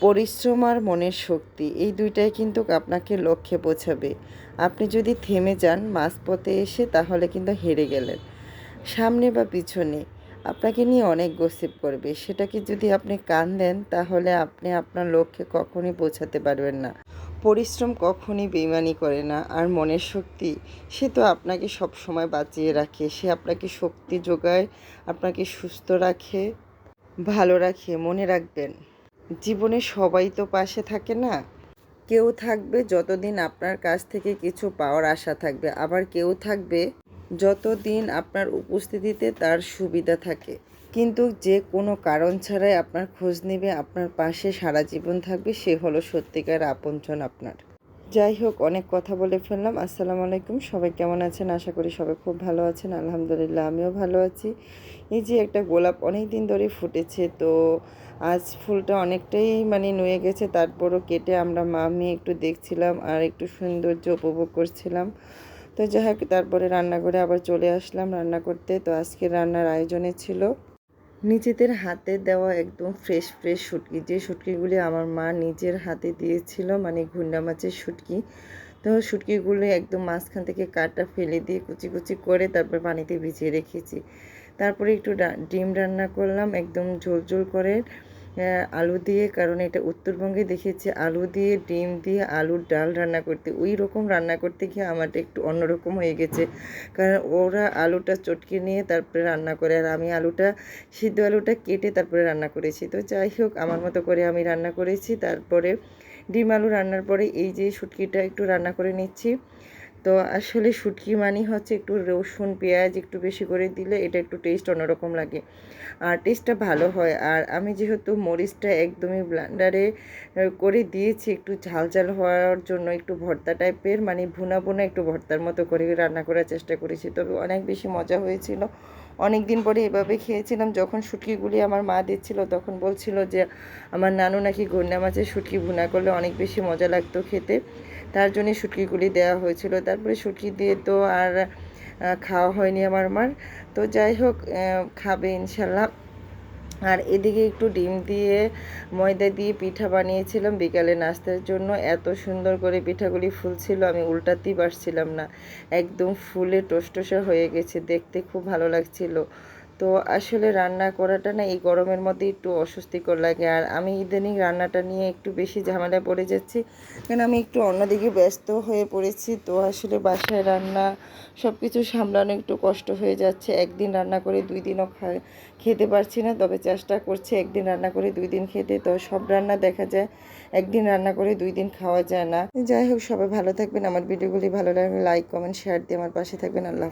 পরিশ্রম আর মনের শক্তি এই দুইটাই কিন্তু আপনাকে লক্ষ্যে পৌঁছাবে। আপনি যদি থেমে যান মাঝপথে এসে তাহলে কিন্তু হেরে গেলেন। সামনে বা পিছনে আপনাকে নিয়ে অনেক গসিপ করবে, সেটাকে যদি আপনি কান দেন তাহলে আপনি আপনার লক্ষ্যে কখনই পৌঁছাতে পারবেন না। পরিশ্রম কখনই বেইমানি করে না, আর মনের শক্তি সে তো আপনাকে সব সময় বাঁচিয়ে রাখে, সে আপনাকে শক্তি যোগায়, আপনাকে সুস্থ রাখে, ভালো রাখে। মনে রাখবেন, জীবনে সবাই তো পাশে থাকে না। কেউ থাকবে যতদিন আপনার কাছ থেকে কিছু পাওয়ার আশা থাকবে, আবার কেউ থাকবে যতদিন আপনার উপস্থিতিতে তার সুবিধা থাকে। কিন্তু যে কোনো কারণ ছাড়াই আপনার খোঁজ নেবে, আপনার পাশে সারা জীবন থাকবে, সে হলো সত্যিকার আপনজন আপনার। যাই হোক, অনেক কথা বলে ফেললাম। আসসালামু আলাইকুম, সবাই কেমন আছেন? আশা করি সবাই খুব ভালো আছেন। আলহামদুলিল্লাহ, আমিও ভালো আছি। এই যে একটা গোলাপ অনেক দিন ধরে ফুটেছে, তো আজ ফুলটা অনেকটাই নুয়ে গেছে, তারপরও কেটে আমরা মা মেয়ে একটু দেখছিলাম আর একটু সৌন্দর্য উপভোগ করছিলাম। তো যাই হোক, তারপরে রান্নাঘরে আবার চলে আসলাম রান্না করতে। তো আজকে রান্নার আয়োজনে ছিল নিজেদের হাতে দেওয়া একদম ফ্রেশ ফ্রেশ শুটকি, যে শুটকিগুলি আমার মা নিজের হাতে দিয়েছিল, ঘুন্না মাছের শুটকি। তো শুটকিগুলো একদম মাঝখান থেকে কাটা ফেলে দিয়ে কুচি কুচি করে তারপর পানিতে ভিজিয়ে রেখেছি। তারপরে একটু ডিম রান্না করলাম একদম ঝোল ঝোল করে আলু দিয়ে, কারণ এটা উত্তরবঙ্গে দেখেছি আলু দিয়ে ডিম দিয়ে আলুর ডাল রান্না করতে। ওই রকম রান্না করতে গিয়ে আমারটা একটু অন্যরকম হয়ে গেছে, কারণ ওরা আলুটা চটকে নিয়ে তারপরে রান্না করে, আর আমি সিদ্ধ আলুটা কেটে তারপরে রান্না করেছি। তো যাই হোক, আমার মতো করে আমি রান্না করেছি। তারপরে ডিম আলু রান্নার পরে এই যে শুটকিটা একটু রান্না করে নিচ্ছি। তো আসলে শুটকি হচ্ছে একটু রসুন পেঁয়াজ একটু বেশি করে দিলে এটা একটু টেস্ট অন্যরকম লাগে, আর টেস্টটা ভালো হয়। আর আমি যেহেতু মরিচটা একদমই ব্লেন্ডারে করে দিয়েছি একটু ঝাল ঝাল হওয়ার জন্য, একটু ভর্তা টাইপের ভুনা ভুনা একটু ভর্তার মতো করে রান্না করার চেষ্টা করেছি, তবে অনেক বেশি মজা হয়েছিল। অনেক দিন পরে এভাবে খেয়েছিলাম। যখন শুটকিগুলি আমার মা দিচ্ছিল তখন বলছিল যে আমার নানু নাকি গন্যা মাছের শুটকি ভুনা করলে অনেক বেশি মজা লাগতো খেতে, তার জন্যই শুটকিগুলি দেওয়া হয়েছিল। তারপরে শুটকি দিয়ে তো আর খাওয়া হয়নি আমার মার। তো যাই হোক, খাবে ইনশাল্লাহ। আর এদিকে একটু ডিম দিয়ে ময়দা দিয়ে পিঠা বানিয়েছিলাম বিকালে নাস্তার জন্য। এত সুন্দর করে পিঠাগুলি ফুলছিল, আমি উল্টাতেই পারছিলাম না, একদম ফুলে টসটসে হয়ে গেছে, দেখতে খুব ভালো লাগছিল। তো আসলে রান্না করাটা না এই গরমের মধ্যে একটু অস্বস্তিকর লাগে, আর আমি ইদানিং রান্নাটা নিয়ে একটু বেশি ঝামেলায় পড়ে যাচ্ছি, কারণ আমি একটু অন্যদিকে ব্যস্ত হয়ে পড়েছি। তো আসলে বাসায় রান্না সব কিছু সামলানো একটু কষ্ট হয়ে যাচ্ছে। একদিন রান্না করে 2 দিনও খেতে পারছি না, তবে চেষ্টা করছি একদিন রান্না করে 2 দিন খেতে। তো সব রান্না দেখা যায় একদিন রান্না করে 2 দিন খাওয়া যায় না। যাই হোক, সবাই ভালো থাকবেন। আমার ভিডিওগুলি ভালো লাগলে লাইক কমেন্ট শেয়ার দিয়ে আমার পাশে থাকবেন। আল্লাহ।